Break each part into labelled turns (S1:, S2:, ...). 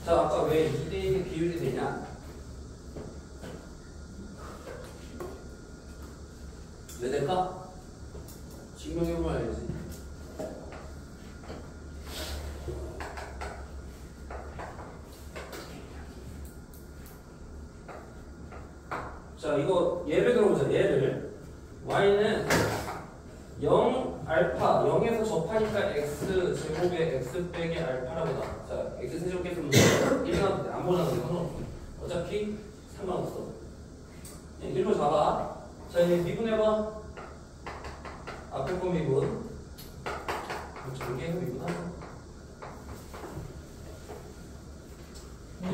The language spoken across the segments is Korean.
S1: 자, 아까 왜 2대1의 비율이 되냐? 왜 될까? 증명해보면 알지. 자, 이거 예를 들어보자. 예를 y는 0 알파 0에서 접하니까 x 제곱에 x 빼기 알파라고 나와. 자, x 세제곱 깼으면 1 나와도 돼. 안 보자도 돼. 상관없어. 어차피 상관없어. 1로 잡아. 자, 이제 미분해봐. 앞에 거 미분. 저기 해서 미분하자.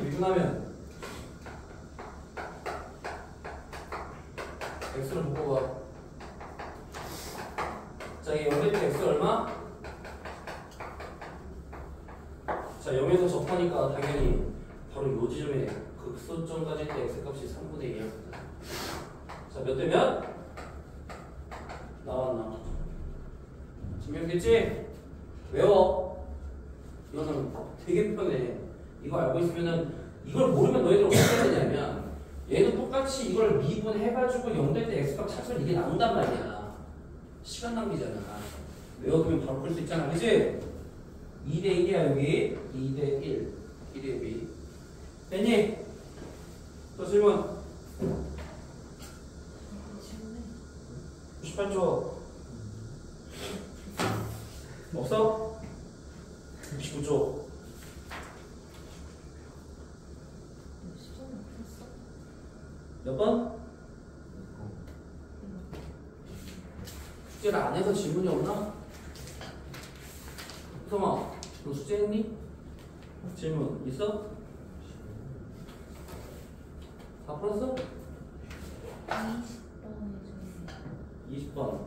S1: 미분하면 x를 묶어봐. 자, 이게 0 대비 x 얼마? 자, 0에서 접하니까 당연히 바로 요 지점에 극소점까지 때 x 값이 3분의 2야. 자, 몇 대 몇? 나왔나? 증명됐지? 외워. 이거는 되게 편해. 이거 알고 있으면은, 이걸 모르면 너희들 어떻게 해야 되냐면, 얘도 똑같이 이걸 미분해가지고 0 될 때 x값 찾으면 이게 나온단 말이야. 시간 낭비잖아. 외워두면 바로 풀 수 있잖아. 그치? 2대 1이야 여기. 2대 1. 1대 2. 됐니? 또 질문. 98초. 없어? 69초. 몇 번? 숙제를 안 해서 질문이 없나? 성아, 너 숙제했니? 질문 있어? 다 풀었어? 20번.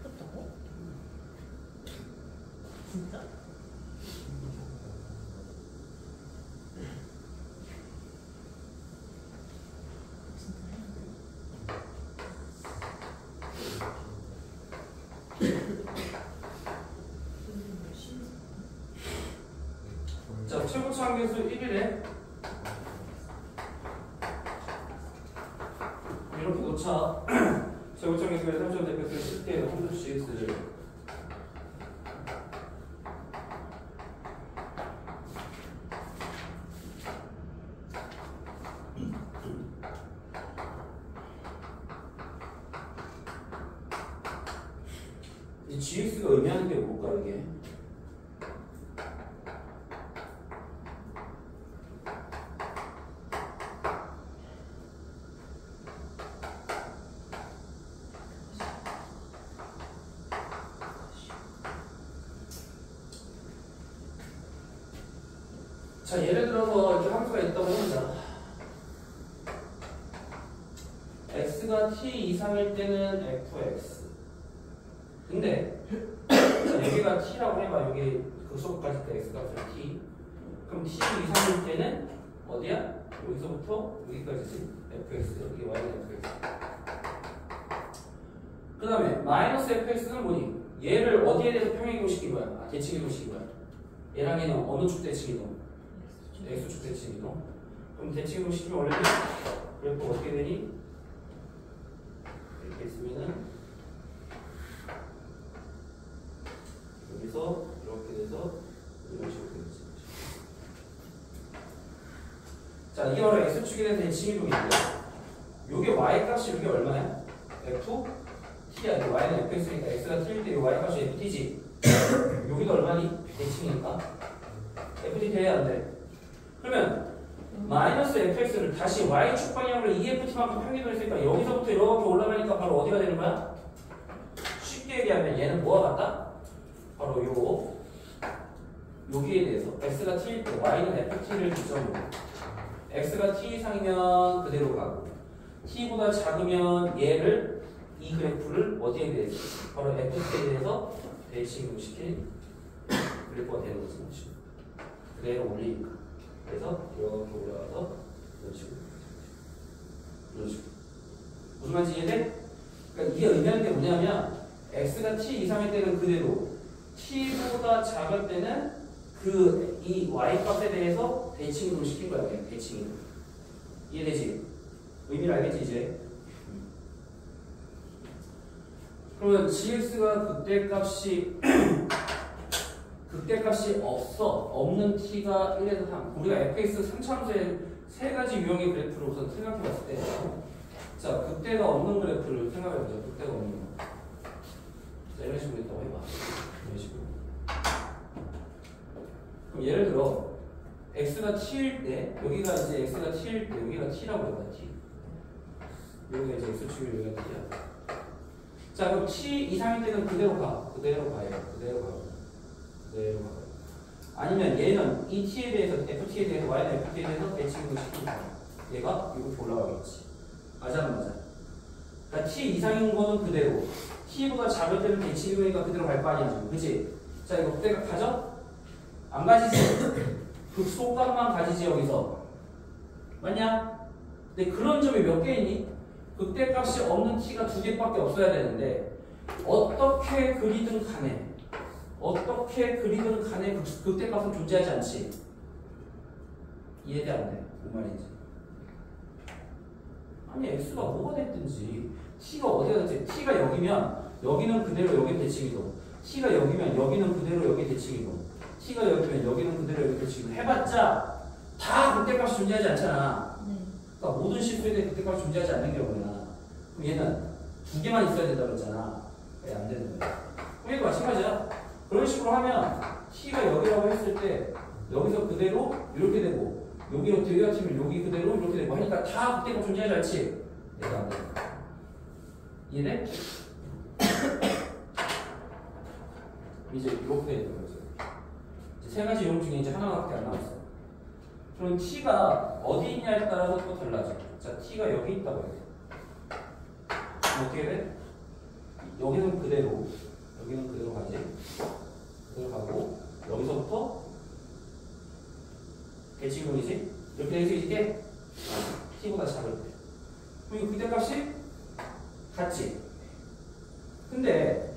S2: 풀었다고? 진짜?
S1: 자, 최고차 함계수 1이래. 이렇게 놓자. 최고차 함계수의 3점 대표수의 실제 함수 cx를 이 gx가 의미하는 게 뭘까 이게? 자, 예를 들어서 이렇게 함수가 있다고 해보자. x가 t 이상일 때는 fx. 근데 자, 여기가 t라고 해봐. 여기 극소까지 때 x 값을 t. 그럼 t 이상일 때는 어디야? 여기서부터 여기까지지. fx. 여기 y는 fx. 그 다음에 마이너스 fx는 뭐니? 얘를 어디에 대해서 평행이동시킨 거야? 아, 대칭이동시킨 거야. 얘랑 얘는 어느 축 대칭이동? x축 대칭이동. 그럼 대칭이동 시키면 원래 그래프 어떻게 되니? 이렇게 있으면은 여기서 이렇게 돼서 이런 식으로 되지. 자, 이게 바로 x축에 대한 대칭이동인데, 요게 y 값이 여기 얼마야? f t야. y는 fx니까 x가 t일 때 y 값이 ft지. 여기도 얼마니? 대칭이니까 ft 돼야 안 돼. 그러면 마이너스 fx를 다시 y축 방향으로 EFT만큼 평행이동했으니까 여기서부터 이렇게 올라가니까 바로 어디가 되는 거야? 쉽게 얘기하면 얘는 뭐와 같다? 바로 여기에 대해서 x가 t일 때 y는 ft를 기점으로 x가 t 이상이면 그대로 가고 t보다 작으면 얘를 이 그래프를 어디에 대해서? 바로 ft에 대해서 대칭이동시킨 그래프가 되는 거지. 그대로 올리니까. 그래서 이렇게 올라가서 이런 식으로 이런 식으로 무슨 말인지 이해돼? 그러니까 이게 의미하는 게 뭐냐면 x가 t 이상일 때는 그대로 t보다 작을 때는 이 y 값에 대해서 대칭이동 시킨 거야. 그냥 대칭이동. 이해되지? 의미를 알겠지 이제? 그러면 gx가 극대값이 없는 t가 1에서 3. 우리가 fx 3차함수의 세 가지 유형의 그래프를 우선 생각해 봤을 때, 자, 극대가 없는 그래프를 생각해 보자. 극대가 없는 거. 자, 이런 식으로 있다고 해봐. 이런 식으로. 그럼 예를 들어, x가 t일 때, 여기가 이제 x가 t일 때, 여기가 t라고 해봐, t. 여기가 이제 x축이 여기가 t야. 자, 그럼 t 이상일 때는 그대로 가요. 그대로 가요. 아니면 얘는 이 t에 대해서, ft에 대해서, y는 ft에 대해서 대칭을 시키니까 얘가 이렇게 올라가겠지. 맞아, 안 맞아? 그러니까 t 이상인 거는 그대로, t보다 작을 때는 대칭이니까 그대로 갈 거 아니야, 지금. 그치? 자, 이거 그때가 가져? 안 가지지? 극소값만 가지지, 여기서. 맞냐? 근데 그런 점이 몇 개 있니? 극대값이 없는 t가 2개밖에 없어야 되는데, 어떻게 그리든 간에 극대값은 존재하지 않지. 이해돼 안 돼? 뭔 말인지. 아니 x가 뭐가 됐든지 t가 어디가 됐든지 t가 여기면 여기는 그대로 여기 대칭이동, t가 여기면 여기는 그대로 여기 대칭이동, t가 여기면 여기는 그대로 여기 대칭이동 해봤자 다 극대값이 존재하지 않잖아. 그러니까 모든 실수에 대해 극대값이 존재하지 않는 경우야. 그럼 얘는 2개만 있어야 된다고 그랬잖아. 왜 안 되는 거야? 그럼 얘도 마찬가지야. 그런 식으로 하면 t가 여기라고 했을 때 여기서 그대로 이렇게 되고 여기 같으면 여기 그대로 이렇게 되고 하니까 다 극대값 존재하지 않지? 얘가 안 돼. 이해돼? 이제 이렇게 되는 거죠. 이제 세 가지 유형 중에 이제 하나밖에 안 남았어. 그럼 t가 어디 있냐에 따라서 또 달라져. 자, t가 여기 있다고 해요. 어떻게 돼? 여기는 그대로, 여기는 그대로 가지. 그대로 가고, 여기서부터 대칭동이지? 이렇게 될 수 있게 t보다 작을 때. 그럼 이거 극대값이 같지? 근데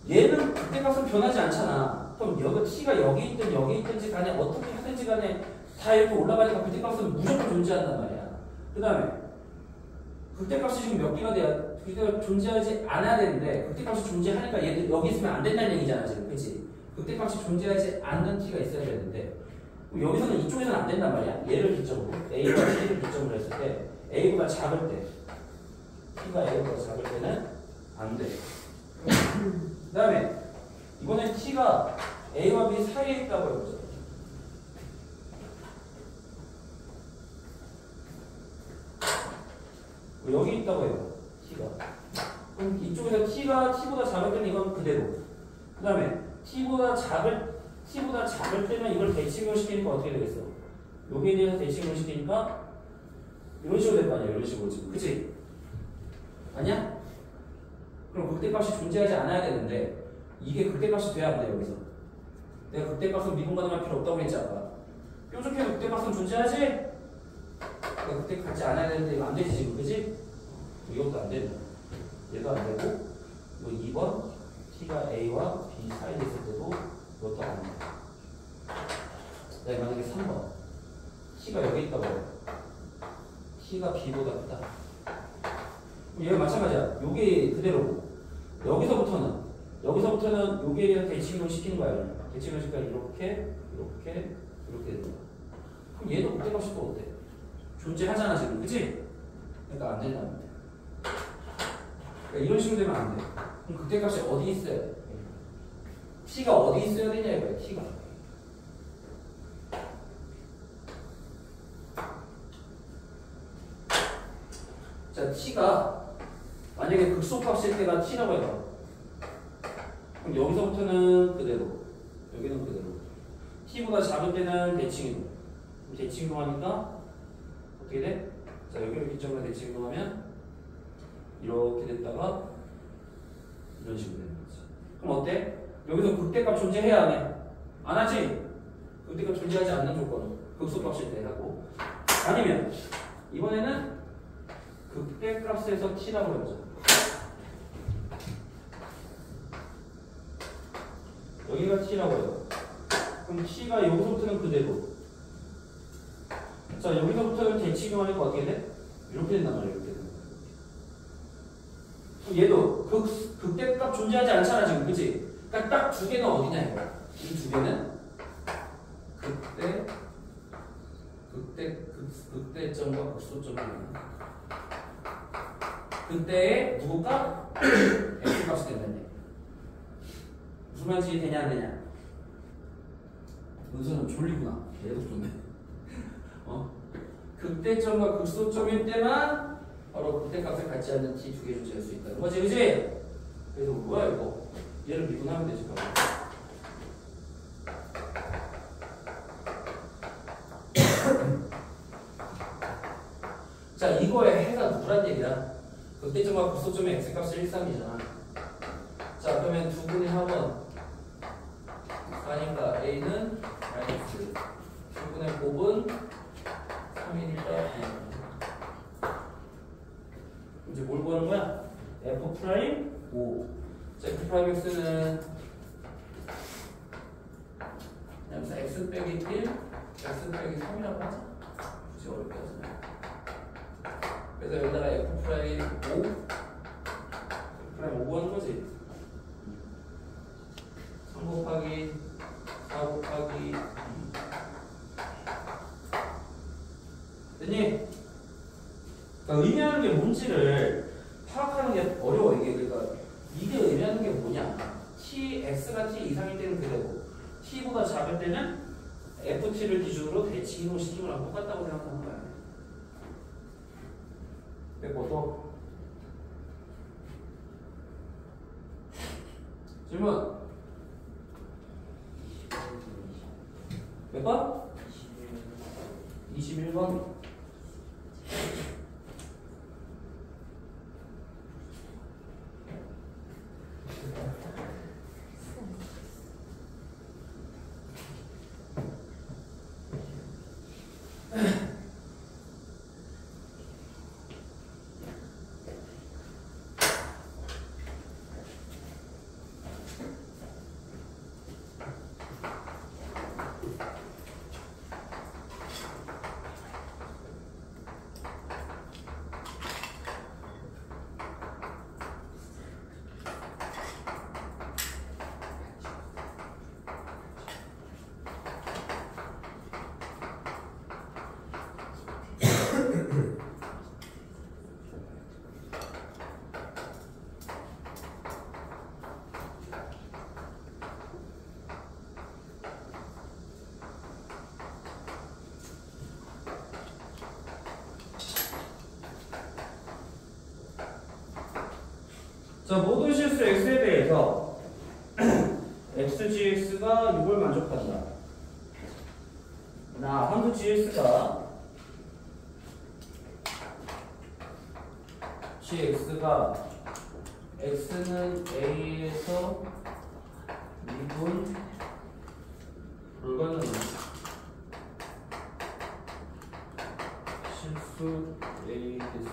S1: 얘는 극대값은 변하지 않잖아. 그럼 여기 t가 여기 있든지 간에 어떻게 하든지 간에 다 이렇게 올라가니까 극대값은 무조건 존재한단 말이야. 그 다음에 극대값이 지금 몇 개가 돼야 극대값이 존재하지 않아야 되는데 극대값이 존재하니까 얘들 여기 있으면 안 된다는 얘기잖아 지금. 그치? 극대값이 존재하지 않는 t가 있어야 되는데 여기서는 이쪽에서는 안 된단 말이야. 얘를 기점으로 a와 t를 기점으로 했을 때 a보다 작을 때 t가 a보다 작을 때는 안 돼. 그 다음에 이번엔 t가 a와 b 사이에 있다고 해보자. 여기 있다고 해요. t가. 그럼 이쪽에서 t가 t보다 작을 때는 이건 그대로. 그 다음에 t보다 작을 때는 이걸 대칭을 시키니까 어떻게 되겠어? 여기에 대해서 대칭을 시키니까 이런 식으로 될 거 아니야. 이런 식으로 지금. 그치? 아니야? 그럼 극대값이 존재하지 않아야 되는데 이게 극대값이 돼야 안 돼. 여기서 내가 극대값은 미분 가능할 필요 없다고 했지 아까. 뾰족해도 극대값은 존재하지? 그러니까 극대 같지 않아야 되는데 이거 안 되지 지금. 그치? 이것도 안 되고 얘도 안 되고 이거 2번 t가 a와 b 사이에 있을 때도 이것도 안 돼. 네, 만약에 3번 t가 여기 있다고 해요. t가 b보다 크다. 얘가 마찬가지야. 요게 그대로고 여기서부터는 여기에 대해서 대칭을 시키는 거야. 대칭을 시키니까 이렇게 되는 거야. 그럼 얘도 극대값이 또 어때? 존재하잖아 지금. 그치? 그러니까 안 된다는 거야. 그러니까 이런 식으로 되면 안 돼. 그럼 극대값이 어디 있어야 돼? t가 어디 있어야 되냐 이거야. t가 자, t가 만약에 극소값일 때가 t라고 해봐. 그럼 여기서부터는 그대로, 여기는 그대로. t보다 작을 때는 대칭이동. 대칭이동 하니까 어떻게 돼? 자, 여기를 기점으로 대칭이동 하면 이렇게 됐다가 이런 식으로 되는 거지. 그럼 어때? 여기서 극대값 존재해야 안 해? 안 하지? 극대값 존재하지 않는 조건은 극소값일 때 하고. 아니면 이번에는 극대값에서 t라고 해보자. 여기가 t라고 해요. 그럼 t가 여기서부터는 그대로. 자, 여기서부터는 대칭하니까 어떻게 돼? 이렇게 된단 말이에요. 이렇게 된단 말이에요. 얘도 극대값 존재하지 않잖아 지금, 그치? 그러니까 딱 두 개는 어디냐 이거. 이 두 개는 극대점과 극소점이야. 그때의 누구가 x값이 된다는 얘기. 무슨 말인지 되냐 안 되냐? 은서는 졸리구나. 계속 좋네. 극대점과 극소점일 때만 바로 극대값을 갖지 않는 t 두 개 존재할 수 있다는 거지, 그지? 그래서 뭐야 이거? 얘를 미분하면 되지, 그럼. 자, 이거의 해가 누구란 얘기야? 극대점과 극소점의 x값이 1, 3이잖아. 자, 그러면 두 분의 합은 4니까 a는 마이너스, 두 분의 곱은 3이니까 이제 뭘 구하는 거야? f 프라임 5. 자, f 프라임 x는 그냥 x 빼기 1, x 빼기 3이라고 하자. 굳이 어렵게 하지 마. 그래서 여기다가 f 프라임 5, f 프라임 5 하는 거지. 3 곱하기 4 곱하기 2. 됐니? 그러니까 의미하는 게 뭔지를 파악하는 게 어려워. 이게 의미하는 게 뭐냐? x가 t 이상일 때는 그대로, t보다 작을 때는 ft를 기준으로 대칭 이동 시키는 거랑 똑같다고 생각하는 거야. 됐고 또 질문 몇 번? 21번. 자, 모든 실수 x에 대해서 xgx가 6을 만족한다. 나 함수 gx가 x는 a에서 미분 불가능한 실수 a 대수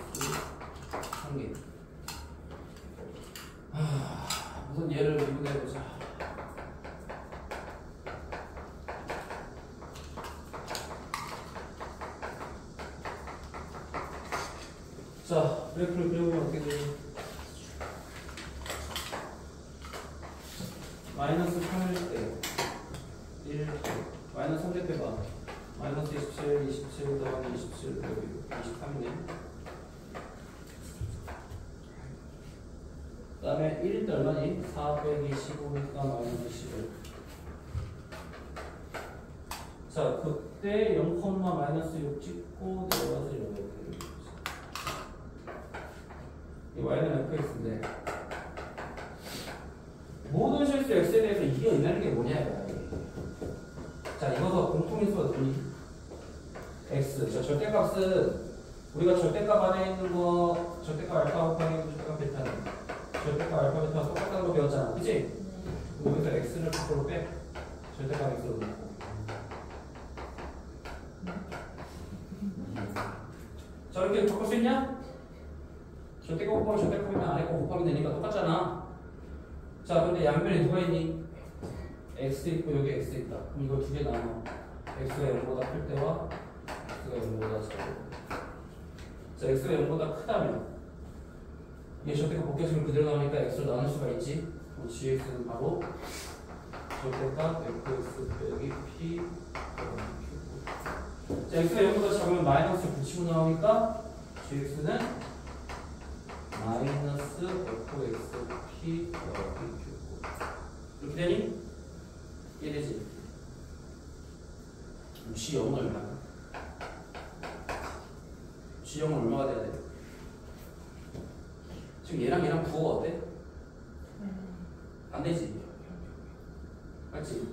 S1: 한 개. 우선 얘를 미분해보자. 자, 그래프를 그려보면 어떻게 돼요? 마이너스 3일 때 1, 마이너스 3대 빼봐. 마이너스 27, 27 더하기 27 빼기 23이네. 그 다음에 1일 때 얼마니? 4 빼기 15니까 마이너스 15. 자, 그때 0, 마이너스 6 찍고 내려가서 이렇게. 이 y는 fx인데 모든 실수 x에 대해서 이게 의미하는 게 뭐냐 이거야. 자, 이거서 공통인수가 뭐니? x. 자, 절대값은 우리가 절대값 안에 있는 거 절대값 알파 곱하기 절대값 베타는 절대값 알파 베타가 똑같다는 거 배웠잖아, 그치? 여기서 x를 밖으로 빼. 절대값 x로 놓고. 자, 이렇게 바꿀 수 있냐? 절대값 곱하기 절대값이면 안에 거 곱하기 되니까 똑같잖아. 자, 근데 양변에 누가 있니? x 있고 여기 x 있다. 그럼 이거 두 개 나눠. x가 0보다 클 때와 x가 0보다 작을 때. 자, x가 0보다 크다면 이게 절대가 복귀식으로 그대로 나오니까 x로 나눌 수가 있지. 그럼 gx는 바로 절대값 fx 빼기 p q. 자, x가 0보다 작으면 마이너스 붙이고 나오니까 gx는 마이너스 fx p 더하기 q. 이렇게 되니? 이해되지? 그럼 g0은 얼마야? g0은 얼마가 돼야 돼? 지금 얘랑 부호가 어때? 안 되지? 맞지?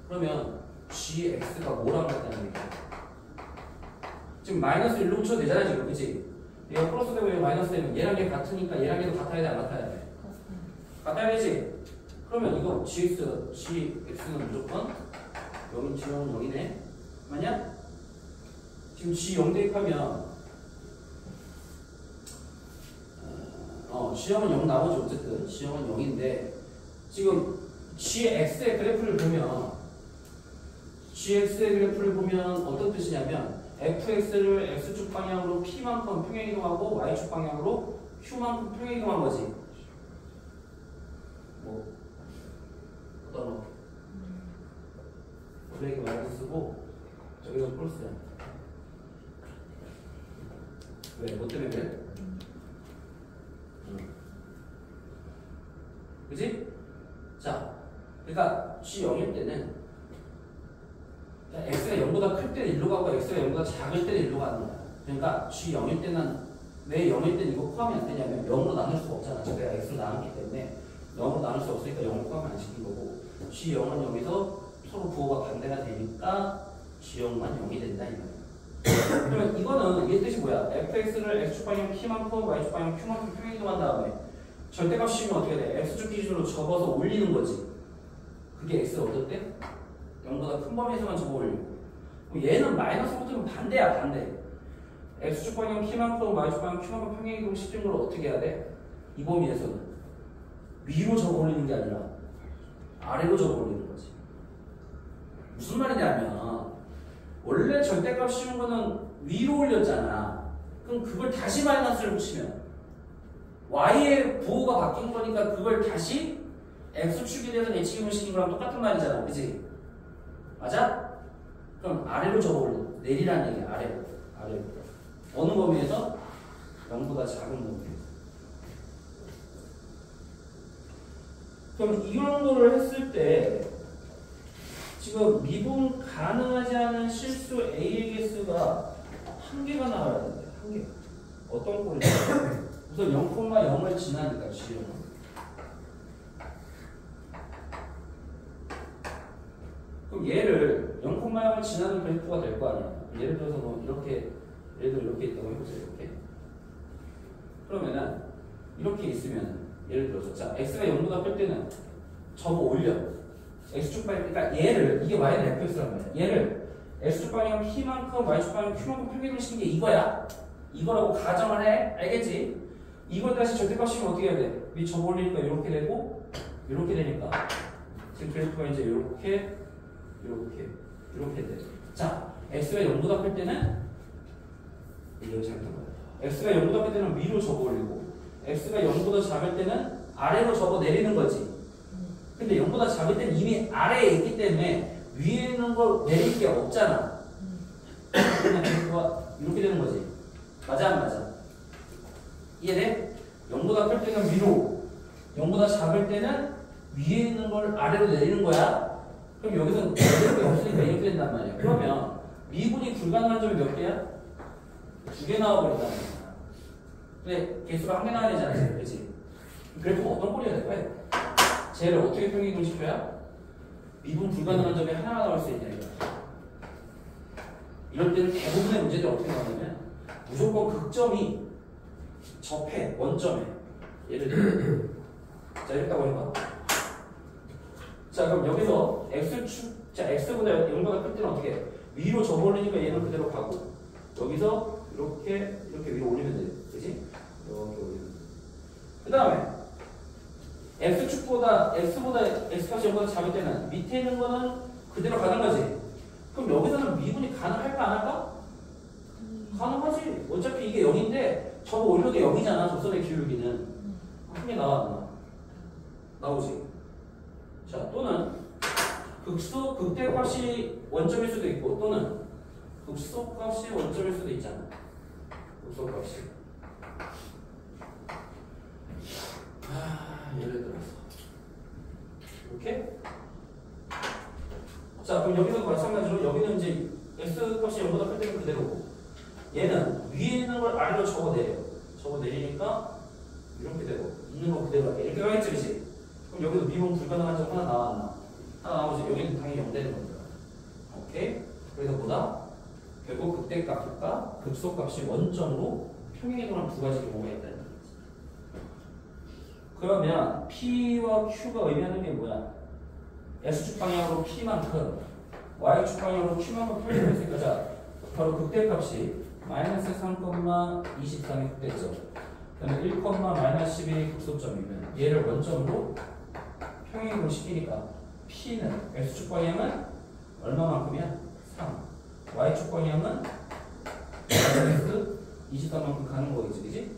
S1: 그러면 gx가 뭐랑 같다는 얘기야? 지금 마이너스 1로 붙여도 되잖아 지금, 그치? 얘가 플러스 되고 얘가 마이너스 되면 얘랑 얘 같으니까 얘랑 얘도 같아야 돼, 안 같아야 돼? 같아야 되지? 그러면 이거 gx는 무조건 여긴 g는 0이네. 맞냐? 지금 g0 대입하면 g형은 0 나오죠. 어쨌든 g형은 0인데 지금 gx의 그래프를 보면 어떤 뜻이냐면 fx를 x축 방향으로 p만큼 평행이동하고 y축 방향으로 q만큼 평행이동한 거지. 뭐 어떤 거? 원래 이렇게 마이너스 쓰고 저기가 플러스야. 왜? 뭐 때문에 그래? 그치? 자, 그러니까 g0일 때는 x가 0보다 클 때는 1로 가고 x가 0보다 작을 때는 1로 가는 거야. 그러니까 g0일 때는 왜 0일 때는 이거 포함이 안 되냐면 0으로 나눌 수가 없잖아. 제가 x로 나눴기 때문에 0으로 나눌 수 없으니까 0을 포함 안 시킨 거고 g0은 여기서 서로 부호가 반대가 되니까 g0만 0이 된다 이 말이야. 그러면 이거는 이게 뜻이 뭐야? fx를 x축 방향 p만큼 y축 방향 q만큼 평행이동한 다음에 절대값 씌우면 어떻게 돼? x축 기준으로 접어서 올리는 거지. 그게 x가 어떨 때? 0보다 큰 범위에서만 접어 올리고. 그럼 얘는 마이너스 붙으면 반대야, 반대. x축 방향 p만큼 y축 방향 q만큼 평행이동 시키는 걸 어떻게 해야 돼? 이 범위에서는 위로 접어 올리는 게 아니라 아래로 접어 올리는 거지. 무슨 말이냐면 원래 절대값 씌운 거는 위로 올렸잖아. 그럼 그걸 다시 마이너스를 붙이면 y의 부호가 바뀐 거니까 그걸 다시 x축에 대해서 예측임을 시킨 거랑 똑같은 말이잖아. 그치? 맞아? 그럼 아래로 접어 올려. 내리라는 얘기야. 아래로. 아래로. 어느 범위에서? 0보다 작은 범위에서. 그럼 이런 거를 했을 때 지금 미분 가능하지 않은 실수 A의 개수가 한 개가 나와야 된대. 한 개. 어떤 꼴이냐? 우선 0,0을 지나니까 G형은. 그럼 얘를 0,0을 지나는 그래프가 될 거 아니야. 예를 들어서 뭐 이렇게, 예를 들어 이렇게 있다고 해보세요. 이렇게. 그러면은 이렇게 있으면 예를 들어서 자 x가 0보다 클 때는 접어 올려. x축 방향, 그러니까 얘를 이게 y는 fx란 말이야. 얘를 x축 방향 p만큼 y축 방향 q만큼 평행을 시킨 게 이거야. 이거라고 가정을 해. 알겠지? 이걸 다시 절대값 씌우면 어떻게 해야 돼? 위 접어 올리니까 이렇게 되고 이렇게 되니까 지금 그래프가 이제 이렇게 돼. 자, x가 0보다 클 때는 이거 잘못한 거야. x가 0보다 클 때는 위로 접어 올리고 x가 0보다 작을 때는 아래로 접어 내리는 거지. 근데 0보다 작을 때는 이미 아래에 있기 때문에 위에 있는 걸 내릴 게 없잖아. 그냥 그래프가 이렇게 되는 거지. 맞아 안 맞아? 이해돼? 0보다 클 때는 위로, 0보다 작을 때는 위에 있는 걸 아래로 내리는 거야. 그럼 여기서 내릴 게 없으니까 이렇게 된단 말이야. 그러면 미분이 불가능한 점이 몇 개야? 2개 나와버린단 말이야. 근데 개수가 한 개 나와야 되잖아. 그치? 그래프가 어떤 꼴이어야 될까요? 쟤를 어떻게 평행이동 시켜야 미분 불가능한 점이 하나가 나올 수 있냐 이거야. 이럴 때는 대부분의 문제들이 어떻게 나오냐면 무조건 극점이 접해, 원점에. 예를 들어 자 이랬다고 해봐. 자 그럼 여기서 x축, 자 x보다 0보다 클 때는 어떻게 해? 위로 접어 올리니까 얘는 그대로 가고 여기서 이렇게 위로 올리면 돼. 그치? 이렇게 올리면 돼. 그 다음에 x축보다 x보다 x값이 0보다 작을 때는 밑에 있는 거는 그대로 가는 거지. 그럼 여기서는 미분이 가능할까 안 할까? 가능하지. 어차피 이게 0인데 저거 올려도 0이잖아. 접선의 기울기는. 그게 나와. 나오지. 자, 또는 극대값이 원점일 수도 있고 또는 극소값이 원점일 수도 있잖아. 극소값이. 예를 들어서 이렇게. 자, 그럼 여기서 마찬가지로 여기는 이제 x값이 0보다 클 때는 그대로고 얘는 위에 있는 걸 아래로 적어내려. 적어내리니까 이렇게 되고 있는 거 그대로 할게. 이렇게 가겠지, 그치? 그럼 여기도 미분 불가능한 점 하나 나왔나? 하나 나오지. 여기는 당연히 0 되는 겁니다. 오케이? 그래서 뭐다? 결국 극대값과 극소값이 원점으로 평행이동한 두 가지 경우가 있다. 그러면 P와 Q가 의미하는 게 뭐야? X축 방향으로 P만큼 Y축 방향으로 Q만큼 평행을 했으니까 자, 바로 극대값이 마이너스 3,23이 극대점 그 다음에 1, -12이 극소점이면 얘를 원점으로 평행이동 시키니까 P는 X축 방향은 얼마만큼이야? 3 Y축 방향은 마이너스 23만큼 가는 거겠지, 그지?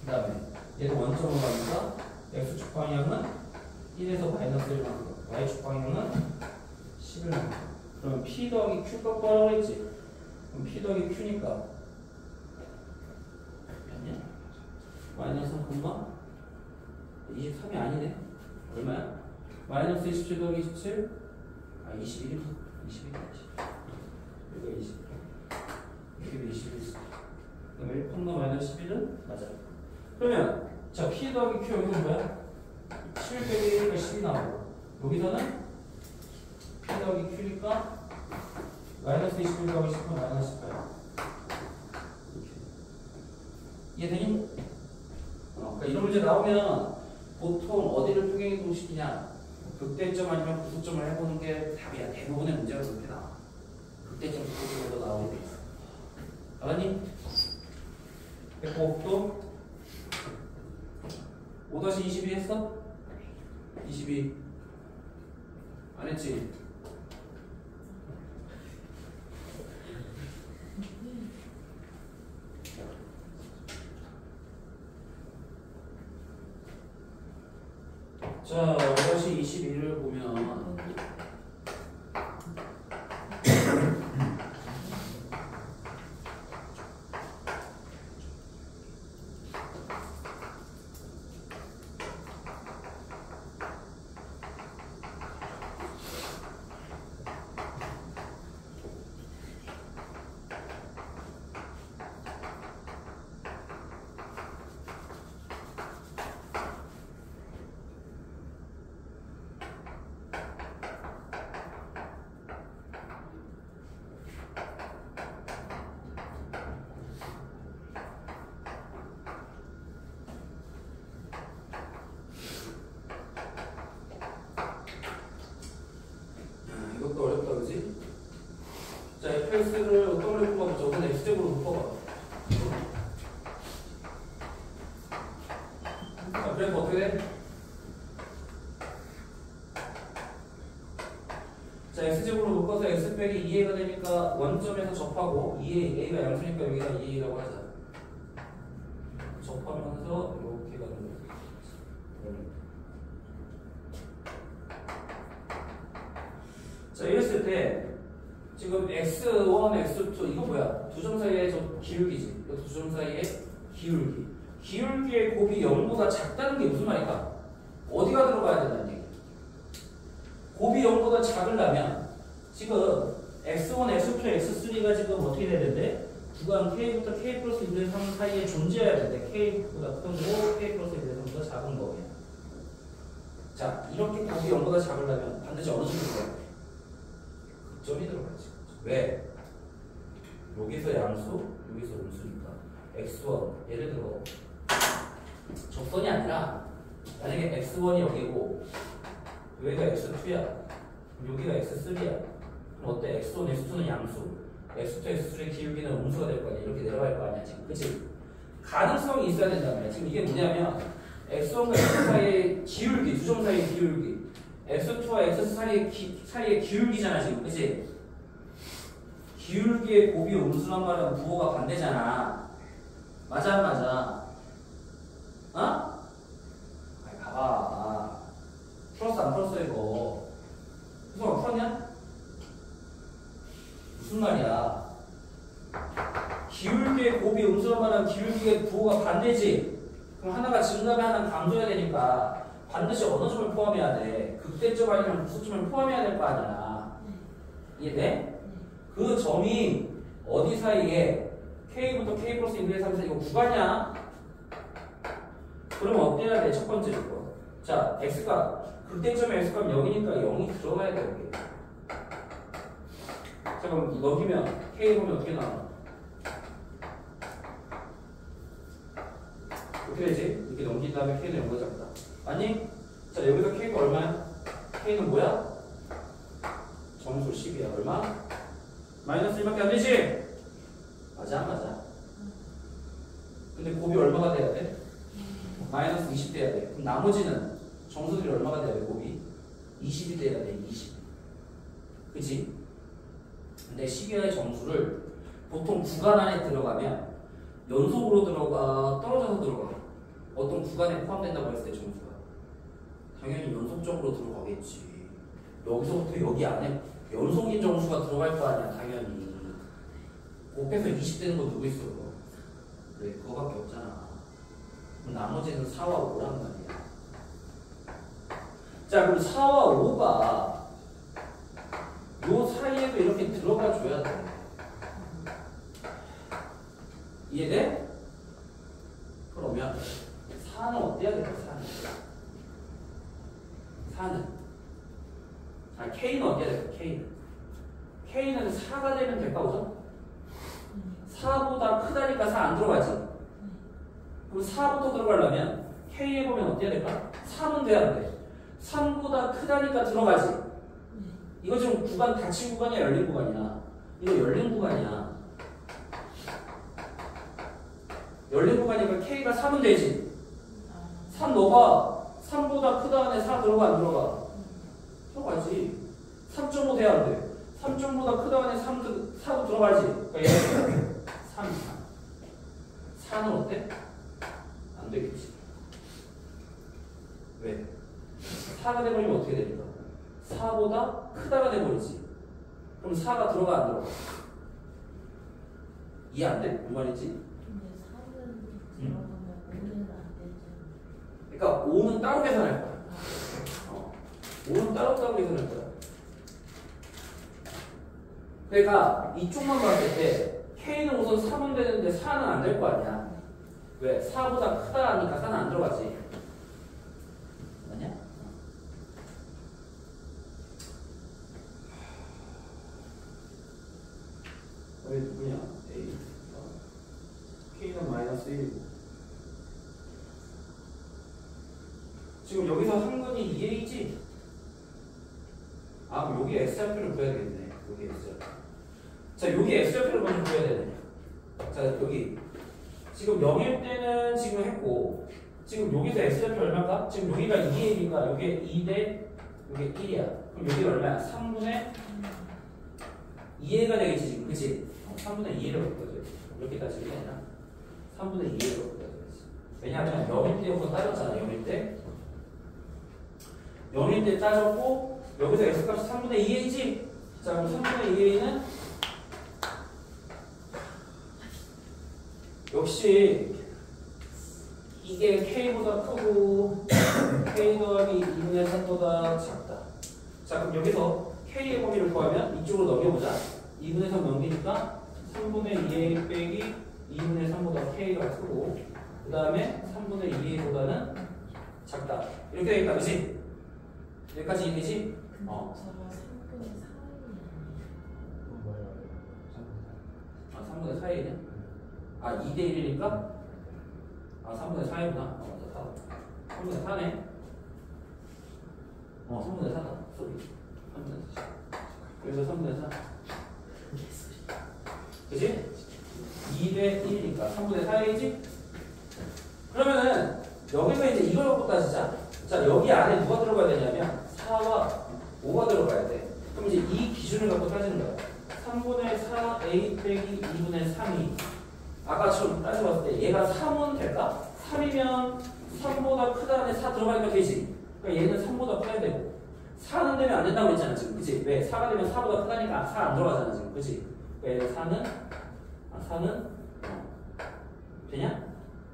S1: 그 다음에 얘도 원점으로 가니까 X축 방향은 1에서 마이너스 1만큼 Y축 방향은 11만큼 그러면 P 더하기 Q가 뭐라고 했지? 그럼 P 더하기 Q니까 몇이야? 마이너스 3,23이 아니네. 얼마야? 마이너스 27 더하기 27? 21이다. 21이다. 여기가 20. 여기도 21. 그럼 1, 마이너스 11은? 맞아. 그러면 자 P 더하기 Q 여기는 뭐야? 7 빼기 1이니까 10이 나오고 여기서는 P 더하기 Q니까 마이너스 21 더하기 10은 마이너스 18 이해되니? 그러니까 이런 문제 나오면 보통 어디를 평행이동시키냐 극대점 아니면 구속점을 해보는 게 답이야. 대부분의 문제가 그렇게 나와. 극대점, 구속점에도 나오게 돼 있어. 알았니? 109도 5-22 했어? 22 안 했지? 자, 5-21을 보면 이것도 어렵다, 그지? 자, fx를 어떤 걸로 묶어봐? 저건 x제곱으로 묶어봐. 자, 그래프 어떻게 돼? 자, x제곱으로 묶어서 x 빼기 2a가 되니까 원점에서 접하고 2a, a가 양수니까 여기다 2a라고 하자. 접하면서 이렇게 가는 거지. 자, 이랬을 때 지금 x1, x2 이거 뭐야? 두 점 사이의 저 기울기지. 이 두 점 사이의 기울기. 기울기의 곱이 0보다 작다는 게 무슨 말일까? 어디가 들어가야 된다는 얘기? 곱이 0보다 작으려면 지금 x1, x2, x3가 지금 어떻게 돼야 되는데? 구간 k부터 k 플러스 1의 3 사이에 존재해야 되는데 k보다 큰 거, k 플러스 1의 3보다 작은 거야. 자, 이렇게 곱이 0보다 작으려면 반드시 어느 정도 들어가야 돼? 점이 들어가지. 왜? 여기서 양수, 여기서 음수니까 x1 예를 들어 접선이 아니라 만약에 x1이 여기고 여기가 x2야 여기가 x3야 그럼 어때? x1, x2는 양수 x2, x3의 기울기는 음수가 될 거 아니야. 이렇게 내려갈 거 아니야 지금. 그치? 가능성이 있어야 된단 말이야. 지금 이게 뭐냐면 x1과 x 사이의 기울기, 두 점 사이의 기울기. x2와 x 사이의 기울기잖아, 지금. 그치? 기울기의 곱이 음수란 말은 부호가 반대잖아. 맞아, 안 맞아? 어? 아이, 봐봐. 풀었어, 안 풀었어, 이거. 수성아, 풀었냐? 무슨 말이야? 기울기의 곱이 음수란 말은 기울기의 부호가 반대지? 그럼 하나가 증가하면 하나는 감소해야 되니까 반드시 어느 점을 포함해야 돼? 극대점 아니면 무소점을 포함해야 될 거 아니야. 이해돼? 그 점이 어디 사이에 K부터 K 플러스 1, 2, 3, 4 이거 구간이야? 그러면 어때야 돼? 첫 번째 조건. 자, X가 극대점의 X값 0이니까 0이 들어가야 돼, 여기. 자, 그럼 넣기면 K 보면 어떻게 나와? 어떻게 되지? 이렇게 넘긴 다음에 K는 0가 잡다. 아니? 자, 여기서 K가 얼마야? K는 뭐야? 정수 10이야. 얼마? 마이너스 1밖에 안 되지? 맞아, 안 맞아? 근데 곱이 얼마가 돼야 돼? 마이너스 20 돼야 돼. 그럼 나머지는 정수들이 얼마가 돼야 돼, 곱이? 20이 돼야 돼, 20. 그치? 근데 시계의 정수를 보통 구간 안에 들어가면 연속으로 들어가, 떨어져서 들어가. 어떤 구간에 포함된다고 했을 때 정수가. 당연히 연속적으로 들어가겠지. 여기서부터 여기 안에 연속인 정수가 들어갈 거 아니야, 당연히. 곱해서 20 되는 거 누구 있어? 그래, 그거밖에 없잖아. 그럼 나머지는 4와 5란 말이야. 자, 그럼 4와 5가 요 사이에도 이렇게 들어가 줘야 돼. 이해돼? 그러면 4는 어때야 될까? 4는 K는 어때야 될까? K는 4가 되면 될까, 우선? 4보다 크다니까 4 안 들어가지? 그럼 4부터 들어가려면 K에 보면 어때야 될까? 3은 돼야 돼. 3보다 크다니까 들어가지? 이거 지금 구간 닫힌 구간이야, 열린 구간이야? 이거 열린 구간이야. 열린 구간이니까 K가 3은 되지? 3 너가 3보다 크다 안에 4 들어가 안 들어가? 들어가지. 3.5 돼야 안 돼. 3.5보다 크다 안에 4도 들어가지. 그러니까 얘는 3 이상. 4는 어때? 안 되겠지. 왜? 4가 돼버리면 어떻게 됩니까? 4보다 크다가 돼버리지. 그럼 4가 들어가 안 들어가? 이해 안 돼? 뭔 말인지?
S2: 근데 4는 들어가면 5는 안 되죠.
S1: 그러니까 5는 따로 계산할 거야. 5는 따로 계산할 거야. 그러니까 이쪽만 봤을 때 K는 우선 3은 되는데 4는 안 될 거 아니야. 왜? 4보다 크다 하니까 4는 안 들어가지. 맞냐? 여기 누구냐? A. K는 마이너스 1이고. 지금 여기서 한 근이 2A지? 아, 그럼 여기 X좌표를 구해야 되겠네. 여기 X좌표. 자, 여기 X좌표를 먼저 구해야 되네. 자, 여기. 지금 0일 때는 지금 했고, 지금 여기서 X좌표 얼마인가? 지금 여기가 2A니까 여기에 2 대 여기 1이야. 그럼 여기 얼마야? 3분의 2A가 되겠지, 지금. 그치? 3분의 2A를 바꿔줘야지. 이렇게 따지는 게 아니라 3분의 2A를 바꿔줘야지. 왜냐하면 0일 때부터 따졌잖아, 0일 때. 0일 때 따졌고, 여기서 X값이 3분의 2A지? 자, 그럼 3분의 2A는 역시 이게 K보다 크고 K 더하기 2분의 3보다 작다. 자, 그럼 여기서 K의 범위를 구하면 이쪽으로 넘겨보자. 2분의 3 넘기니까 3분의 2A 빼기 2분의 3보다 K가 크고 그 다음에 3분의 2A보다는 작다. 이렇게 되겠다. 그치? 여기까지 이해되지?
S2: 저거 3분의 4이네.
S1: 3분의 4이냐? 2대 1이니까? 3분의 4이구나. 맞아, 4. 3분의 4네. 3분의 4다. 소리. 3분의 4. 그래서 3분의 4. 그치? 2대 1이니까 3분의 4이지? 그러면은 여기서 이제 이걸 갖고 따지자. 자, 여기 안에 누가 들어가야 되냐면 4와 5가 들어가야 돼. 그럼 이제 이 기준을 갖고 따지는 거야. 3분의 4 a 빼기 2분의 3이 아까처럼 따져봤을 때 얘가 3은 될까? 3이면 3보다 크다 안에 4 들어가니까 되지. 그러니까 얘는 3보다 커야 되고 4는 되면 안 된다고 했잖아 지금. 그치? 왜? 4가 되면 4보다 크다니까 4 안 들어가잖아 지금. 그치? 그러니까 얘는 4는 되냐?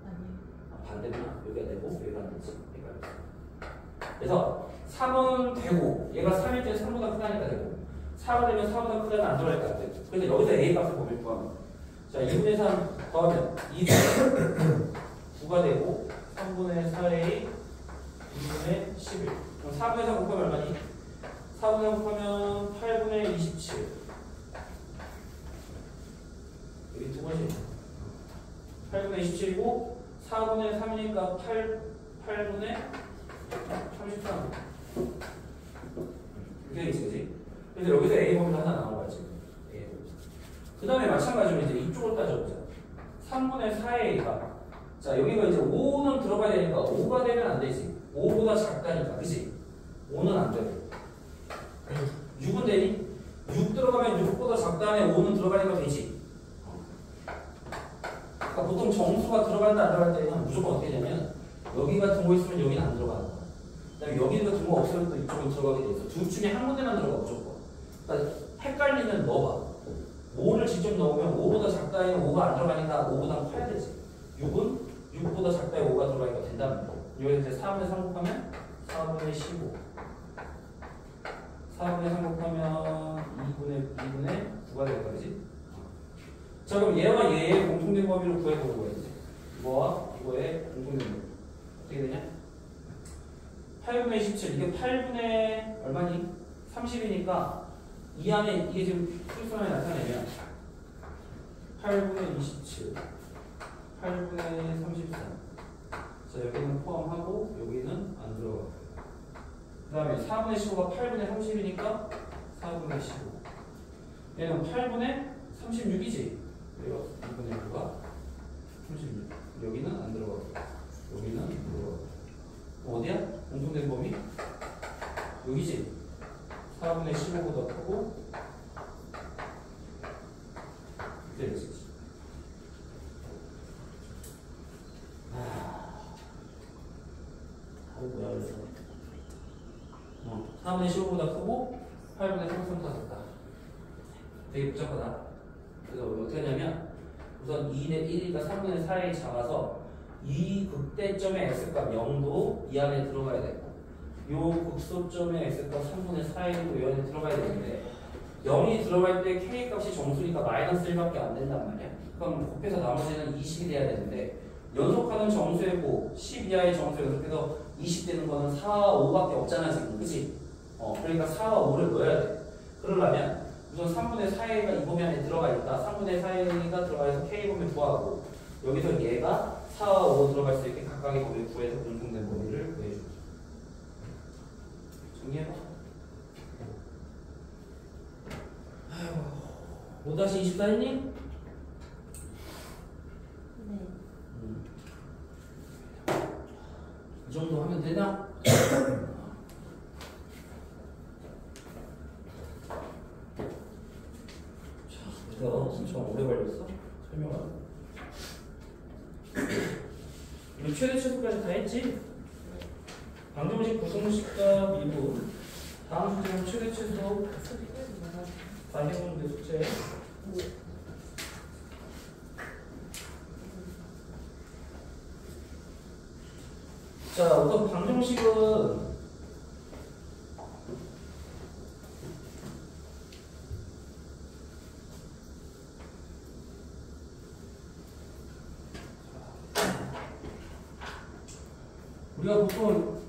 S2: 아니.
S1: 반대구나. 여기가 되고 여기가 안 되지. 그래서 3은 되고 얘가 3일 때 3보다 크다니까 되고 4가 되면 4보다 크다는 안 들어갈 것 같아. 그래서 여기서 A 값을 보면 구하면 자 2분의 3 더하면 2분의 9가 되고 3분의 4A 2분의 11 그럼 4분의 3 곱하면 얼마니? 4분의 3 곱하면 8분의 27 여기 두 번씩 8분의 27이고 4분의 3이니까 8분의 33 이렇게 되겠지, 그지? 그래서 여기서 A 범위가 하나 나온 거야 지금. 그 다음에 마찬가지로 이제 이쪽을 따져보자. 3분의 4A가 자 여기가 이제 5는 들어가야 되니까 5가 되면 안 되지. 5보다 작다니까, 그지? 5는 안 되고 6은 되니? 6 들어가면 6보다 작다면 5는 들어가니까 되지. 그러니까 보통 정수가 들어간다 안 들어갈 때는 무조건 어떻게 되냐면 여기 같은 거 있으면 여기는 안 들어가는 거야. 그다음에 여기 같은 거 없으면 또 이쪽은 들어가게 돼 있어. 둘 중에 한 군데만 들어가 무조건. 그러니까 헷갈리면 넣어봐. 5를 직접 넣으면 5보다 작다에 5가 안 들어가니까 5보다 커야 되지. 6은 6보다 작다에 5가 들어가니까 된다는 거. 여기서 이제 4분의 3 곱하면 4분의 15 4분의 3 곱하면 2분의 9가 되는 거지. 자 그럼 얘와 얘의 공통된 범위를 구해보는 거야 이제. 이거와 이거의 공통된 범위 어떻게 되냐? 8분의 27 이게 8분의 얼마니? 30이니까 이 안에 이게 지금 풀수만에 나타내면 8분의 27 8분의 33 자 여기는 포함하고 여기는 안 들어가. 그 다음에 4분의 15가 8분의 30이니까 4분의 15 얘는 8분의 36이지. 그리고 2분의 9가 36 여기는 안 들어가고 여기는 들어가고 어디야? 공통된 범위? 여기지? 4분의 15보다 크고 이렇게 되지. 4분의 15보다 크고 8분의 33보다 작다. 되게 복잡하다. 그래서 우리 어떻게 하냐면 우선 2의 1이니까 3분의 4에 잡아서 이 극대점의 x값 0도 이 안에 들어가야 되고 요 극소점의 x값 3분의 4이고 이 안에 들어가야 되는데 0이 들어갈 때 k값이 정수니까 마이너스 1밖에 안 된단 말이야. 그럼 곱해서 나머지는 20이 돼야 되는데 연속하는 정수이고 10 이하의 정수 연속해서 20 되는 거는 4와 5밖에 없잖아 지금, 그치? 그러니까 4와 5를 넣어야 돼. 그러려면 우선 3분의 4A가 이 범위 안에 들어가니까 3분의 4A가 들어가서 K범위 구하고 여기서 얘가 4와 5 들어갈 수 있게 각각의 범위 구해서 공통된 범위를 구해주고 정리해봐. 5-24 했니?
S2: 네.
S1: 이 정도 하면 되나? 엄청 오래 걸렸어? 설명은? 우리 최대 최소까지 다 했지? 방정식, 부등식과 미분 다음 숙제는 최대 최소 다 해보는데 숙제 자 우선 방정식은 우리가 보통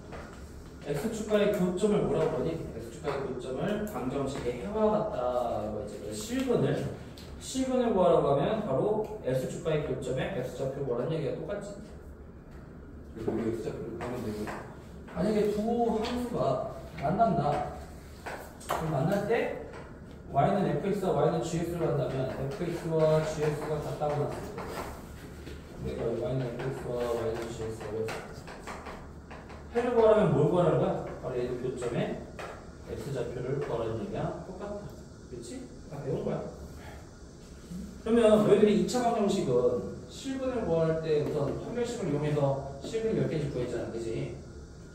S1: x축과의 교점을 뭐라고 그러니? x축과의 교점을 방정식의 해와 같다라고 했지. 실근을 구하라고 하면 바로 x축과의 교점에 x좌표 구하라는 얘기가 똑같지. 우리 x좌표를 구하면 되고 만약에 두 함수가 만난다. 그럼 만날 때 y는 fx와 y는 gx를 한다면 fx와 gx가 같다고 나왔을 때 내가 y는 fx와 y는 gx라고 했어. 해를 구하려면 뭘 구하라는 거야? 바로 얘도 교점에 x좌표를 구하라는 얘기야. 똑같다. 그렇지? 다 배운 거야. 그러면 너희들이 2차 방정식은 실근을 구할 때 우선 판별식을 이용해서 실근이 몇 개인지 구했잖아. 그지?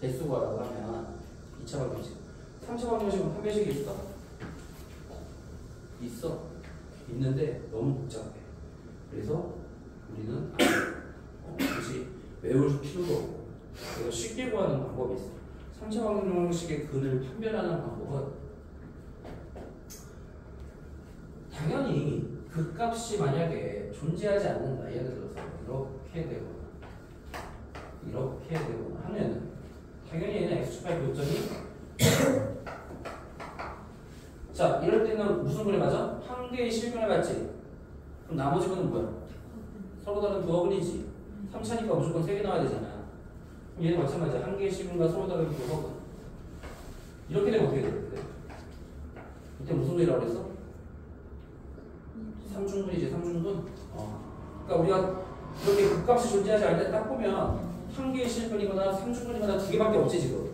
S1: 개수 구하라고 하면 2차 방정식. 3차 방정식은 판별식이 있어. 있어. 있는데 너무 복잡해. 그래서 우리는 굳이 외울 필요도 없고 그래서 쉽게 구하는 방법이 있어. 3차 방정식의 근을 판별하는 방법은 당연히 그 값이 만약에 존재하지 않는다. 예를 들어서 이렇게 되거나 하면 당연히 얘는 x축파의 교점이 자 이럴 때는 무슨 근을 맞아? 한 개의 실근을 맞지? 그럼 나머지 근은 뭐야? 서로 다른 두 허근이지. 3차니까 무조건 3개 나와야 되잖아. 그럼 얘는 마찬가지야. 한 개의 실근과 서로 다른 두 허근. 이렇게 되면 어떻게 돼? 이때 무슨 근이라고 그랬어? 3중근이지. 3중근. 그러니까 우리가 이렇게 극값이 존재하지 않을 때 딱 보면 한 개의 실근이거나 3중근이거나 두 개밖에 없지 지금.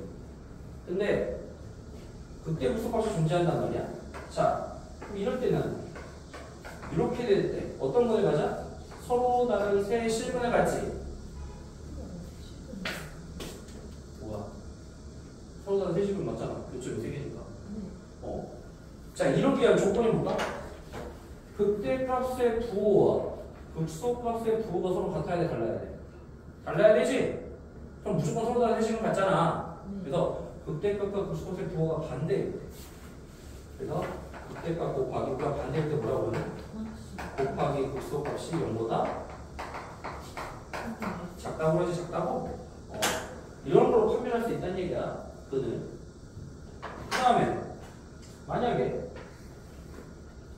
S1: 근데 그때 무슨 값이 존재한단 말이야. 자, 그럼 이럴 때는 이렇게 될 때 어떤 거를 가자? 서로 다른 세 실근을 갖지. 뭐야? 서로 다른 세 실근 맞잖아. 교점이 세 개니까. 자, 이렇게 할 조건이 뭘까? 극대값의 부호와 극소값의 부호가 서로 같아야 돼, 달라야 돼? 달라야 되지? 그럼 무조건 서로 다른 세 실근 같잖아. 그래서 극대값과 극소값의 부호가 반대일 때. 그래서 극대값 곱하기가 반대일 때 뭐라고 하냐? 곱하기 극소값이 0보다 작다고 그러지. 작다고? 이런 걸로 판별할 수 있다는 얘기야. 그는. 그 다음에 만약에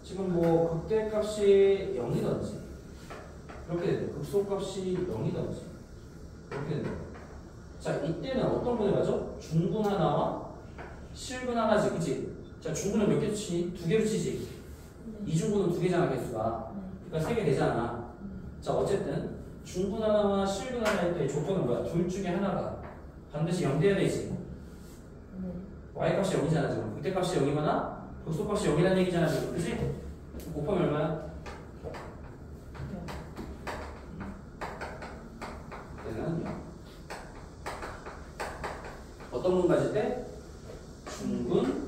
S1: 지금 뭐 극대값이 0이든지 이렇게 된다. 극소값이 0이든지 이렇게 된다. 자, 이때는 어떤 분을 가죠? 중분 하나와 실분 하나지, 그치? 자, 중분은 몇 개 치니? 2개로 치지? 이중분은 2개잖아, 개수가. 그러니까 3개 되잖아. 자, 어쨌든 중분 하나와 실분 하나일 때 조건은 뭐야? 둘 중에 하나가 반드시 0 돼야 되지. y값이 0이잖아, 지금. 극대값이 0이거나 극소값이 0이라는 얘기잖아, 지금. 그치? 곱하면 얼마야? 얘는 0. 어떤 분 가질 때? 중분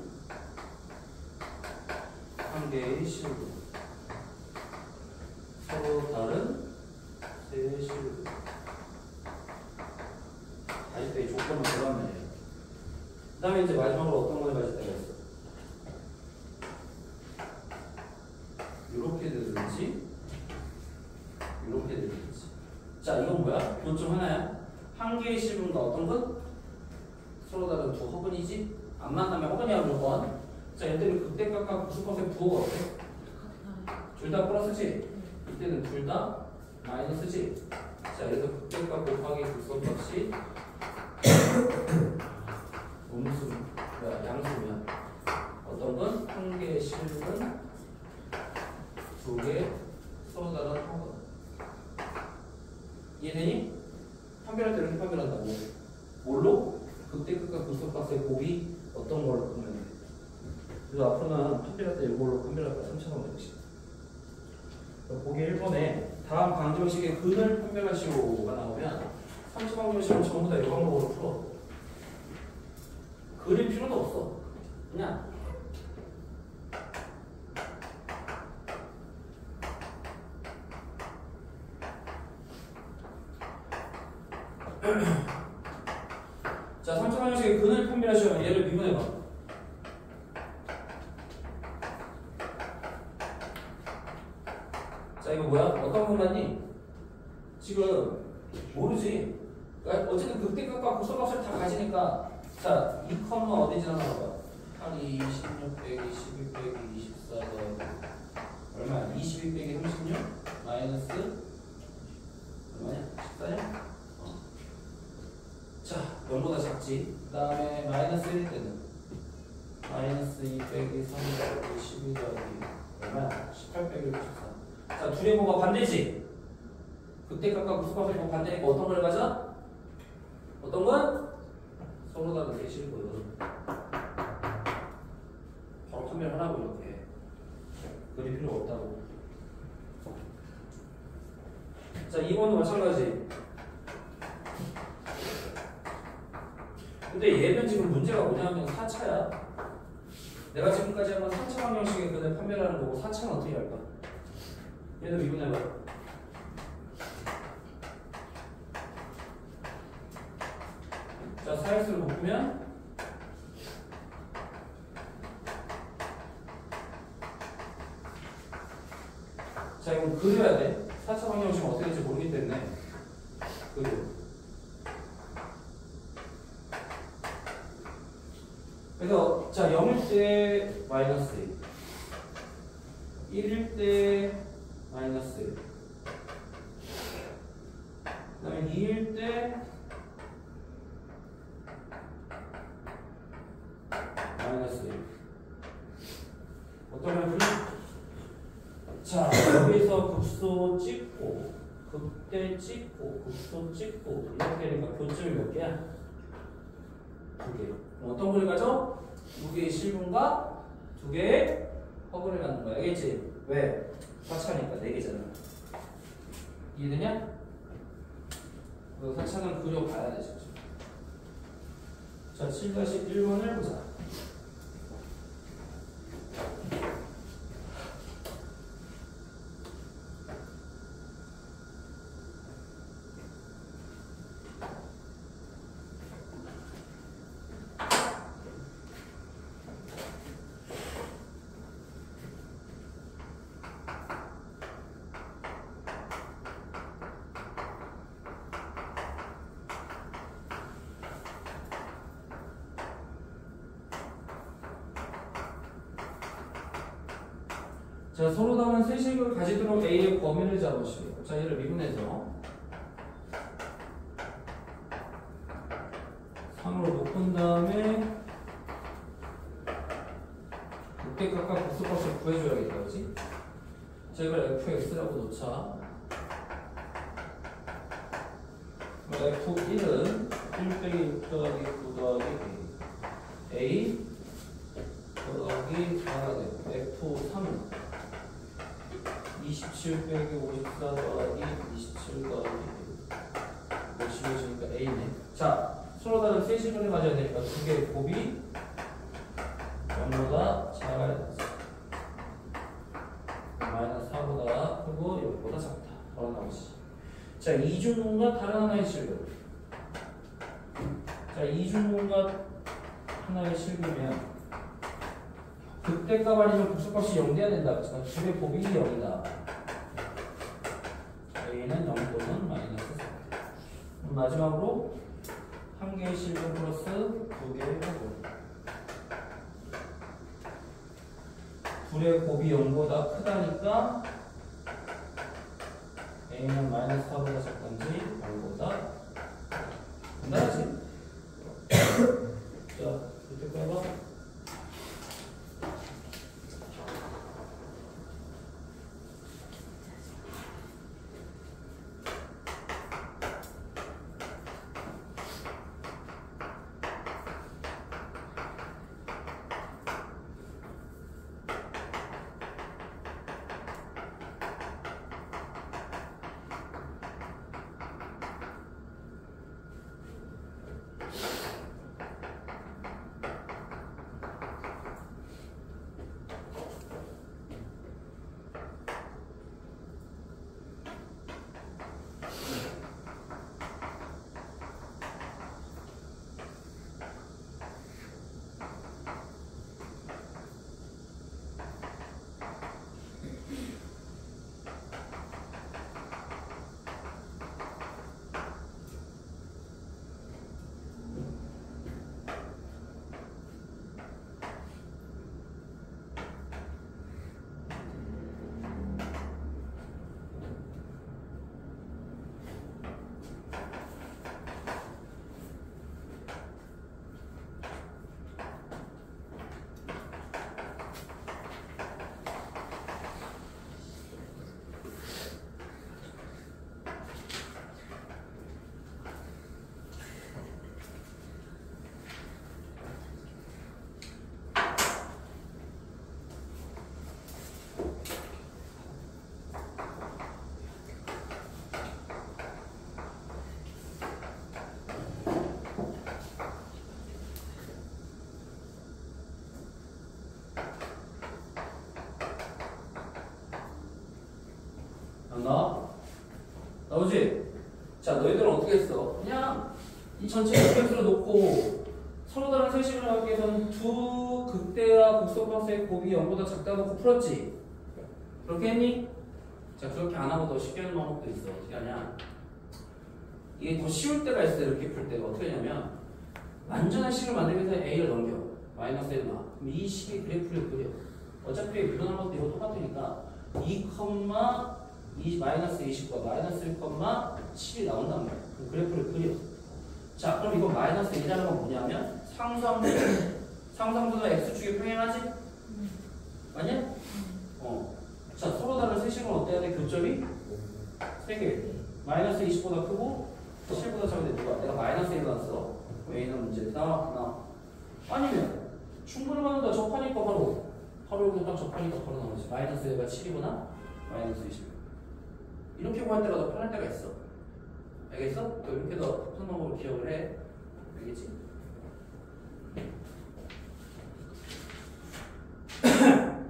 S1: 한 개의 실분. 서로 다른 세 실분. 가질 때의 조건은 그런 말이에요. 그 다음에 이제 마지막으로 어떤 걸 가질 때가 있어? 이렇게 되든지 이렇게 되든지. 자, 이건 뭐야? 교점 하나야. 한 개의 실분과 어떤 것? 서로 다른 두 허근이지? 안 만나면 허근이야 무조건. 자, 이때는 극대값과 극소값의 부호가 어때? 둘 다 플러스지? 이때는 둘 다 마이너스지? 자, 그래서 극대값 곱하기 극소값이 양수면 어떤 건 한 개의 실분, 두 개 서로 다른 허근. 이해되니? 판별할 때 이렇게 판별한다고. 뭘로? 극대값과 극소값의 곱이 어떤 걸로 보면 돼. 그래서 앞으로는 판별할 때 이걸로 판별할 거야. 3차 방정식. 보기 1번에 다음 방정식의 근을 판별하시오가 나오면 3차 방정식은 전부 다 이 방법으로 풀어. 그릴 필요도 없어. 그냥 자, 3차 방정식의 근을 판별하시면 얘를 미분해봐. 자, 이거 뭐야? 어떤 공간이? 지금 모르지? 그러니까 어쨌든 극대값과 극소값을 다 가지니까 자, 2, 어디 지나가는 거야? 8, 26 빼기 12 빼기 24 얼마야? 22 빼기 36 마이너스 얼마냐? 14냐? 자, 0보다 작지? 그 다음에 마이너스 1 때는 마이너스 2 빼기 3 빼기 12 더하기 얼마야? 18 빼기 64. 자, 둘의 뭐가 반대지? 극대값과 극소값의 뭐 반대니까 어떤 걸 가져? 어떤 건? 서로 다른 세실분 바로 판별을 하라고 이렇게 그릴 필요 없다고. 자 2번도 마찬가지. 근데 얘는 지금 문제가 뭐냐면 4차야. 내가 지금까지 한건 3차 방정식에 그대 판별하는 거고 4차는 어떻게 할까? 얘도 미분해봐. 자, 사이즈를 묶으면 자, 이건 그려야 돼. 4차 방정식 어떻게 될지 모르기 때문에 그려. 그래서 자 0일 때 마이너스 1일 때 마이너스 1, 그 다음에 2일 때 마이너스 1. 어떤 걸 자 여기서 극소 찍고 극대 찍고 극소 찍고 이렇게 되니까 교점이 몇 개야? 2개. 어떤 거를 가져? 2개의 실분과 2개의 허브를 갖는 거야. 알겠지? 왜? 4차니까 4개잖아. 이해되냐? 4차는 그려봐야 돼, 진짜. 자, 7-1번을 보자. 자, 서로 다른 세식을 가지도록 A의 범위를 잡으시고, 자, 얘를 미분해서 3으로 묶은 다음에 6개 각각 복수값을 구해줘야겠다, 그렇지? 자, 이걸 fx라고 놓자. f1은 1 빼기 6 더하기 9 더하기 A 더하기 4가 되고 f3은 27 빼기 54 더하기 27 더하기 55니까 A네. 자, 서로 다른 세시분을 가져야 되니까 두 개의 곱이 0보다 작아야 돼. 마이너스 4보다 크고 6보다 작다. 바로 나오지. 자, 이중분과 다른 하나의 실분. 자, 이중분과 하나의 실분이면 극대값 아니면 극소값이 0 돼야 된다. 그렇지만 두 개 곱이 0이다. A는 0 또는 마이너스 4. 마지막으로 한 개의 실분 플러스 두 개의 곱. 둘의 곱이 0보다 크다니까 A는 마이너스 4보다 작던지 0보다 간단하지? 자, 이렇게 빼봐. 나오지? 자, 너희들은 어떻게 했어? 그냥 이 전체 fx로 놓고 서로 다른 세식을 나오기 위해서는 두 극대와 극소값의 곱이 0보다 작다 놓고 풀었지? 그렇게 했니? 자, 그렇게 안 하고 더 쉽게 하는 방법도 있어. 어떻게 하냐? 이게 더 쉬울 때가 있어. 이렇게 풀 때가 어떻게 하냐면 완전한 식을 만들기 위해서 a를 넘겨. 마이너스 1나. 그럼 이 식의 그래프를 그려. 어차피 밀어넣은 것도 이거 똑같으니까 2, 마이너스 20과 마이너스 1,7이 나온단 말이야. 그 그래프를 그려. 자, 그럼 이거 마이너스 1이라는 건 뭐냐면 상수함수는 x축에 평행하지? 맞냐? 자, 서로 다른 세식은 어때야 돼? 교점이? 3개. 마이너스 20보다 크고 7보다 작은데 누가? 내가 마이너스 1을 놨어. A는 문제 나와. 아니면 충분하다 접하니까 바로 여기서 딱 접하니까 바로 나오지. 마이너스 1가 7이구나? 마이너스 20. 이렇게 구할 때가 더 편할 때가 있어. 알겠어? 또 이렇게 더 푸는 방법을 기억을 해. 알겠지?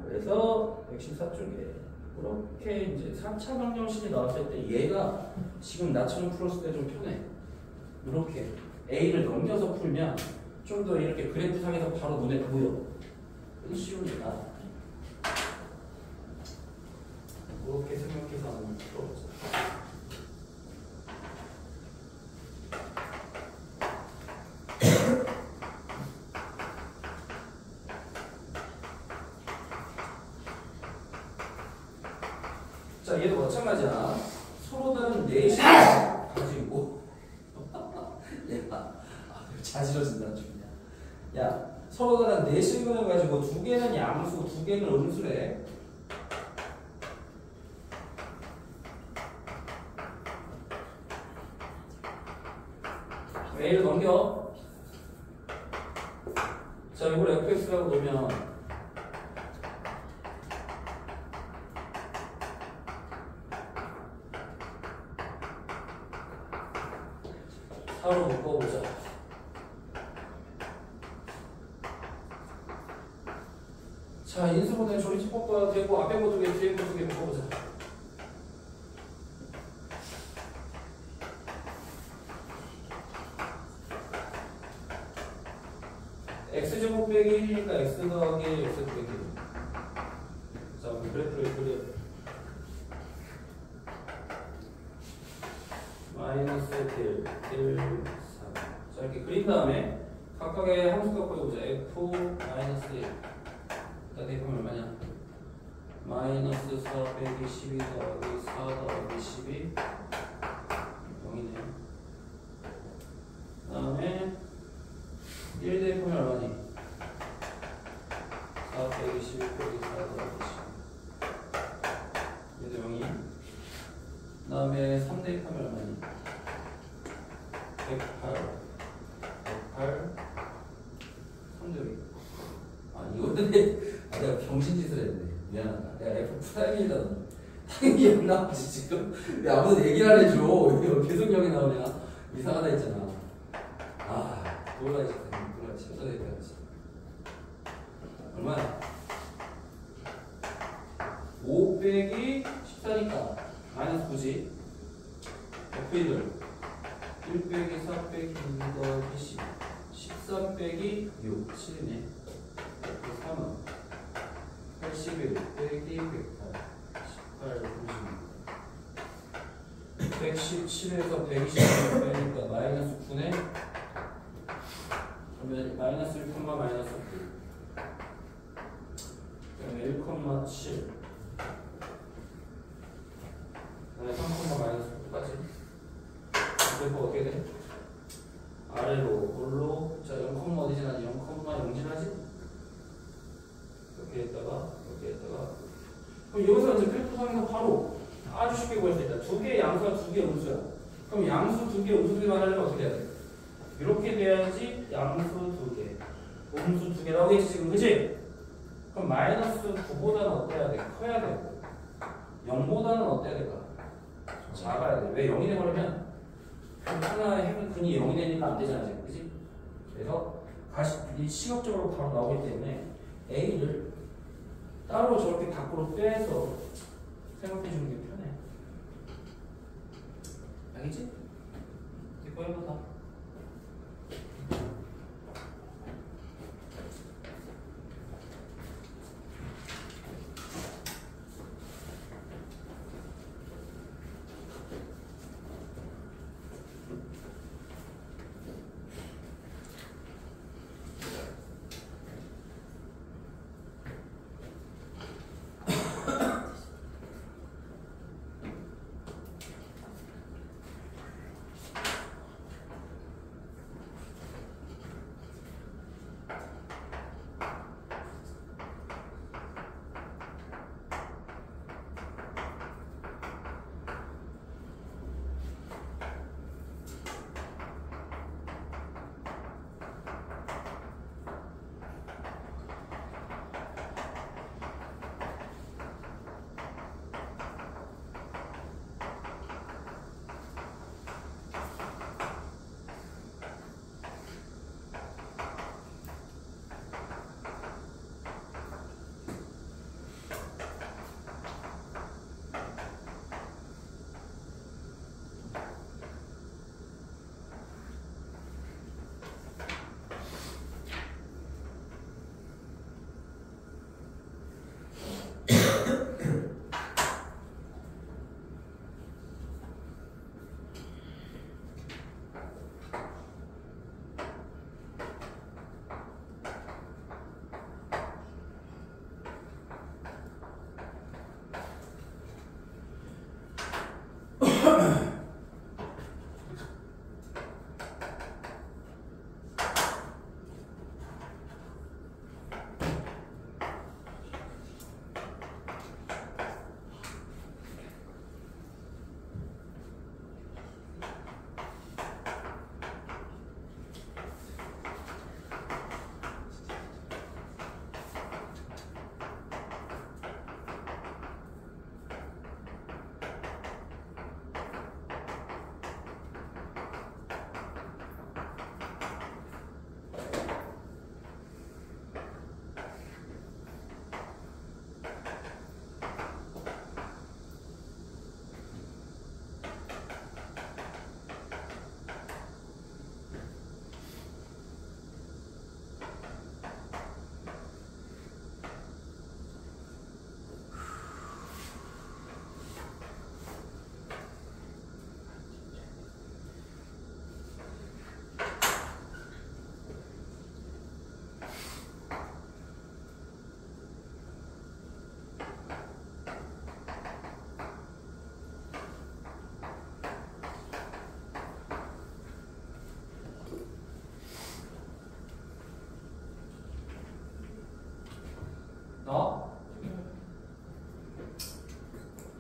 S1: 그래서 114쪽에 그렇게 이제 4차 방정식이 나왔을 때 얘가 지금 나처럼 풀었을 때 좀 편해. 이렇게 A를 넘겨서 풀면 좀 더 이렇게 그래프상에서 바로 눈에 보여. 쉬우니까 그렇게 생각해서 한번 풀어보자. 자, 얘도 마찬가지야. 서로 다른 내식을 가지고 얘가 자지러진다 중이야. 야, 서로 다른 내식을 가지고 두 개는 양수, 두 개는 음수래. A를 넘겨. 자, 이걸 fx라고 놓으면 서로 묶어보자. 자, 인수분해 조리집법과 되고 앞에 거 두 개, 뒤에 거 두 개 묶어보자. x제곱 빼기 1이니까 x 더하기 x 빼기 1. 자, 우리 그래프를 그려. 마이너스 1, 3. 자, 이렇게 그린 다음에 각각의 함수값 보여보자. f 마이너스 1. 자, 대입하면 얼마냐? 마이너스 4 빼기 12 더하기 4 더하기 12. 0이네. 그 다음에 1 대입하면 얼마니? 4 빼기 12 빼기 4 더하기 12. 얘도 0이. 그 다음에 3 대입하면 얼마니? 108. 3대입. 아, 이거는 내가 병신짓을 했네. 미안하다. 내가 F 프라임이다. 당연히 0 나오지 지금. 왜 아무도 얘기를 안 해줘. 왜 계속 0이 나오냐. 이상하다 했잖아. 아, 놀라지. 진짜 대단하지. 얼마야? 5 빼기 14니까 마이너스 9지. F1을 1 빼기 4 빼기 2 더하기 10. 13 빼기 6. 7이네. F3은 81 빼기 108. 18, 117에서 120 빼니까 마이너스 9네. 그러면 마이너스 1, 마이너스 9. 그러면 1,7. 그다음에 3, 마이너스 9까지. 그래서 어떻게 돼? 아래로, 볼로. 자, 0, 어디 지나지? 0, 0 지나지? 이렇게 했다가, 이렇게 했다가. 그럼 여기서 이제 그래프상에서 바로 아주 쉽게 구할 수 있다. 두 개의 양수와 두 개의 음수야. 그럼 양수 두 개, 음수 두 개 만나려면 어떻게 해야 돼? 이렇게 돼야지 양수 두 개, 음수 두 개 나오겠지 지금, 그치? 그럼 마이너스 9보다는 어때야 돼? 커야 되고 0보다는 어때야 될까? 작아야 돼. 왜 0이 돼버리면 하나의 핵은 근이 0이 되니까 안 되잖아 지금, 그치? 그래서 이 시각적으로 바로 나오기 때문에 A를 따로 저렇게 밖으로 빼서 생각해 주는 게 편해. 알겠지? 이거 해보자.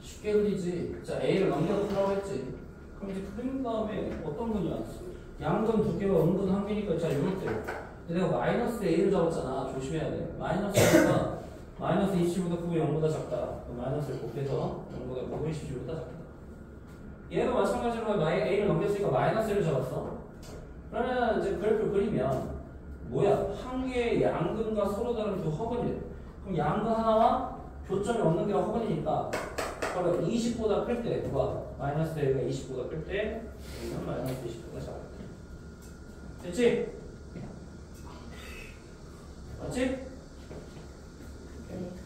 S1: 쉽게 그리지. 자, A를 넘겨서 풀라고 했지. 그럼 이제 그린 다음에 어떤 분이야? 양근 두 개와 음근 한 개니까 자, 요럴 때. 내가 마이너스 A를 잡았잖아. 조심해야 돼. 마이너스 A가 마이너스 27보다 크고 0보다 작다. 마이너스를 곱해서 0보다 크고 27보다 작다. 얘도 마찬가지로 A를 넘겼으니까 마이너스 1을 잡았어. 그러면 이제 그래프를 그리면 뭐야? 한 개의 양근과 서로 다른 두 허근이래. 그럼 양근 하나와 교점이 없는 게가 허근이니까 바로 20보다 클 때 누가? 마이너스 1가 20보다 클 때 여기는 마이너스 20보다 작다. 됐지? 맞지?
S2: 네.